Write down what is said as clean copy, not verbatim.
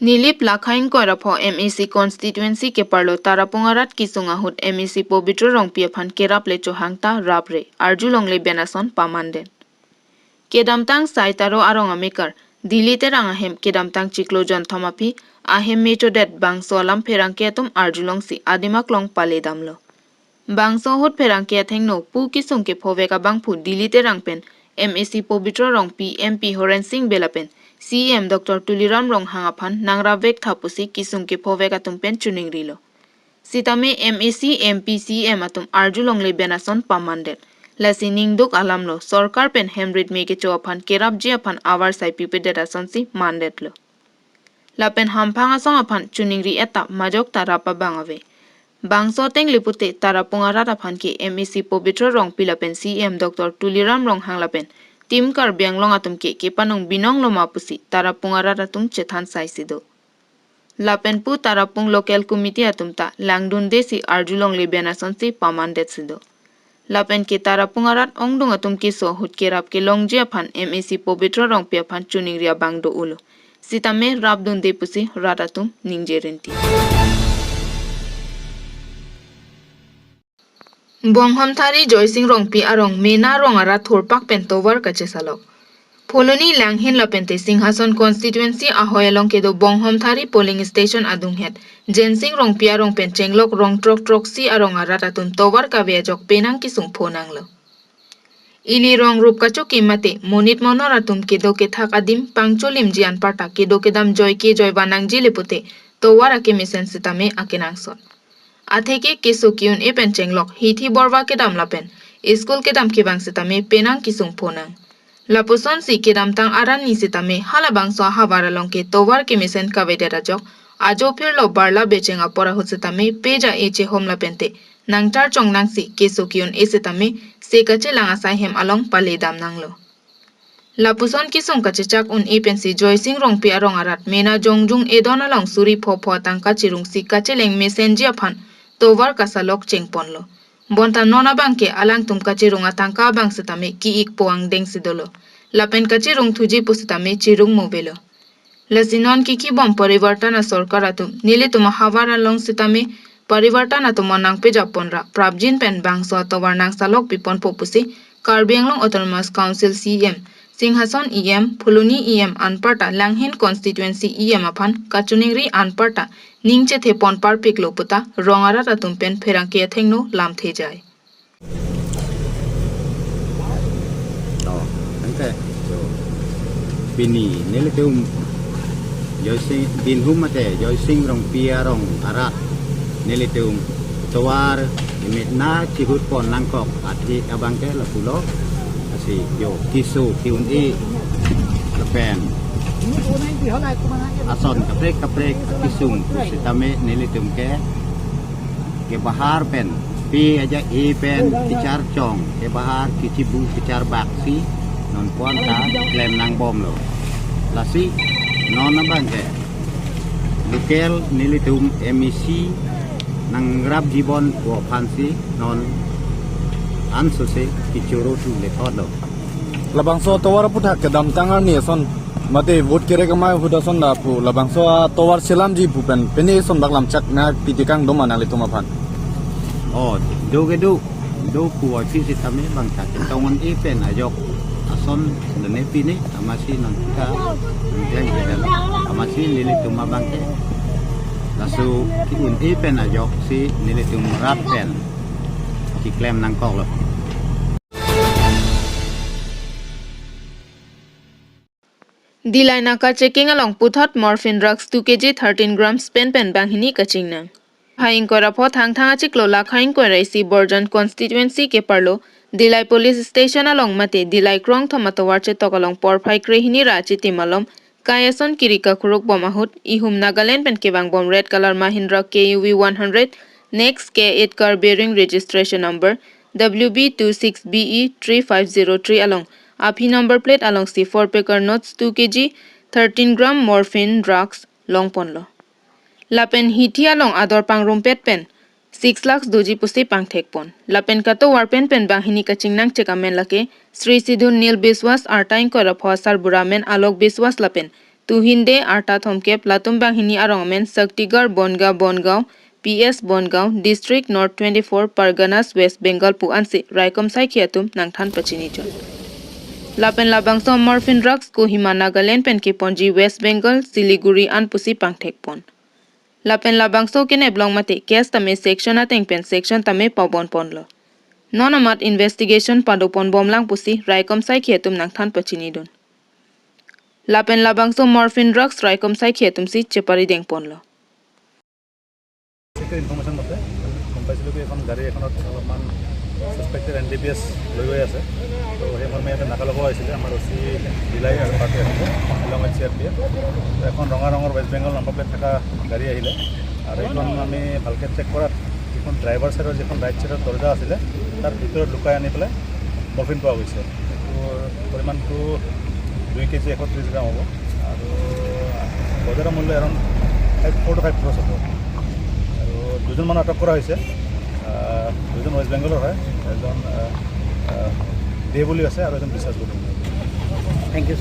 Nilip lakhain ko rapho MEC constituency ke parlo tarapungarat kisunga hut MEC pobitro rong piaphan kerap le hangta rabre arjulong le benason pamanden. Kedamtang saitaro arong amikar dilite rang ahem kedamtang chiklo jon thomapi ahem mechodet bangso alam pherang ketum arjulong si adimaklong paledamlo. Bangso hut pherang ke thengno pu kisung ke phoveka bangphu dilite rangpen MEC pobitro rong PMP Horen Singh belapen CM Dr. Tuliram rong hangaphan nangra vek thapusi kisung ke phoveka tumpen chuning rilo. Sitame MEC MP CM atum arjulong le benason pamanden. Lasi ningduk alamlo sorkar pen hemrit meke choaphan kerap jiaphan awar sai pipedeta sonsi mandetlo. Lapen hampanga song aphan chuningri eta majok tarapa bangave. Bangso teng lipute tarapungarat aphan ke MEC pobitro rong pilapen CM Dr. Tuliram rong hanglapen tim kar bianglong atum ke panong binong lo mapusi tarapungarat atum chethan sai sido. Lapen pu tarapung local committee atumta langdun desi arjulong le benasonsi pamandet sido. Lapen ke tarapungarat ongdung atum kiso hutkerap ke longje aphan MEC pobitro rong piaphan chuning ria bangdo ulo. Sitame rabdun depusi ratatum ningjerinti. Bongham thari joising rong pi arong mena rong ara thorpak pen tower kache salok. Poloni langhin lapente Singhason constituency ahoyalong kedo bongham thari polling station adung het. Jensing rong pi arong pen chenglok rong trok si arong ara tatun tower ka jok penang kisung phonang lo. Ili rong rup kacho kimate monit monor atum kedo ke thak adim pangcholim jian parta kedo kedam joy ke joy banang jilipute tower ake misen sitame akenang son. Atheke keso kiun epen chenglok hithi borwa kedam lapen school kedam kibang sitame penang kisung phonang. Lapuson si kedam tang aran ni sitame halabang so hawara longke tower ke misen kavedera jok ajo phir lo barla bechenga pora husitame peja eche hom lapente nangtar chong nang si keso kiun esitame sekache langa sai hem along paledam nanglo. Lapuson kisung kachechak un epen si joising rong pi arong arat mena jongjung edon along suri phopho tangka chirung si kacheleng messenger phan tower kasalok chengponlo. Bonta nona bangke alang tum kachirung atangka bang sitame ki ik poang deng sidolo. Lapen kachirung thuji pusitame chirung mobelo. Lasinon kiki bom parivartana sorkar atum nile tuma hawara long sitame parivartana tuma nangpe japonra prabjin pen bang so tower nang salok pipon popusi Karbianglong Autonomous Council CM Singhason EM Phuluni EM Anparta Langhin Constituency EM aphan kachuningri Anparta ningche thepon parpik loputa rongara ratumpen pherangke thengno lam the jai. Tangke so bini neletum joising bin humate joising rong pia rong arat neletum towar imitna chihut pon nangkok ati abangke la pulo asi yo kisu kiun e lapen ason kaprek kisung sitame neletum ke bahar pen pi aja e pen kichar chong ke bahar kichibu kichar baksi non pon ta klem nang bom lo lasi non abangke local neletum MEC nang rab jibon wo phansi non ansose kichuro tu le thodo labang so towar puthak kedam tangar ni son mate vote kere kamai huda son da pu labang so towar selam ji bupen pene son baklam chak na pitikang domana le tuma phan oh do ku wa fi sitame bang ta tongon e pen ajok ason ne pini amasi non ka ngleng bedala amasi lili tuma bangke lasu kiun e pen ajok si nile tum rap pen ki klem nang kok lo. Dilai naka checking along puthat morphine drugs 2 kg 13 grams pen banghini kaching nang. Haing kora pho thang achiklo lakhaing ko raisi borjan constituency ke parlo Dilai police station along mate Dilai krong thomato warche tokalong porphai krehini ra chitimalom Kayason kirika kuruk bomahut ihum Nagaland pen kebang bom red color Mahindra KUV 100 next K8 car bearing registration number WB26BE3503 along API number plate along C4 packer notes 2 kg 13 gram morphine drugs long ponlo lapen hiti along ador pangrum pet pen 6 lakhs doji pusi pang thekpon lapen kato warpen pen banghini kaching nang chekamen lake Sri Sidhu Nil Biswas artain ko raphasar buramen alok Biswas lapen Tuhinde Arta Thomke Platum Banghini Arongmen Saktigar Bongaon PS Bongaon District North 24 Parganas West Bengal Pu Ansi Raikom Sai Khiatum Nangthan Pachini Jon Lapen Labangso Morphin Drugs Ko Hima Nagaland Penke Ponji West Bengal Siliguri An Pusi Pangthek Pon Lapen Labangso Kene Blong Mate Case Tame Section Ateng Pen Section Tame Pabon Ponlo Non-amat investigation Padopon Bomlang Pusi Raikom Sai Khiatum Nangthan Pachini Don Lapen Labangso Morphin Drugs Raikom Sai Khiatum Si Chepari Deng Ponlo information মতে গম পাইছিলোঁ কি এখন গাড়ী এখনত অলপমান suspected NDPS লৈ গৈ আছে তো সেই মৰ্মে ইয়াতে নাকা ল'ব আহিছিলে আমাৰ অচি বিলাই আৰু তাতে আহিলে এলং উইথ CRPF এখন ৰঙা ৰঙৰ ৱেষ্ট বেংগল নম্বৰ প্লেট থকা গাড়ী আহিলে আৰু এইখন আমি ভালকৈ চেক কৰাত যিখন ড্ৰাইভাৰ ছাইডৰ যিখন ৰাইট ছাইডৰ দৰ্জা আছিলে তাৰ ভিতৰত লুকাই আনি পেলাই মৰ্ফিন পোৱা গৈছে পৰিমাণটো 2 কেজি 130 গ্ৰাম হ'ব আৰু বজাৰৰ মূল্য এৰাউণ্ড 4 to 5 crores হ'ব দুজন মানুহ আটক কৰা হৈছে দুজন ৱেষ্ট বেংগলৰ হয় এজন দে বুলি আছে আৰু এজন বিশ্বাস বুলি থ্যাংক ইউ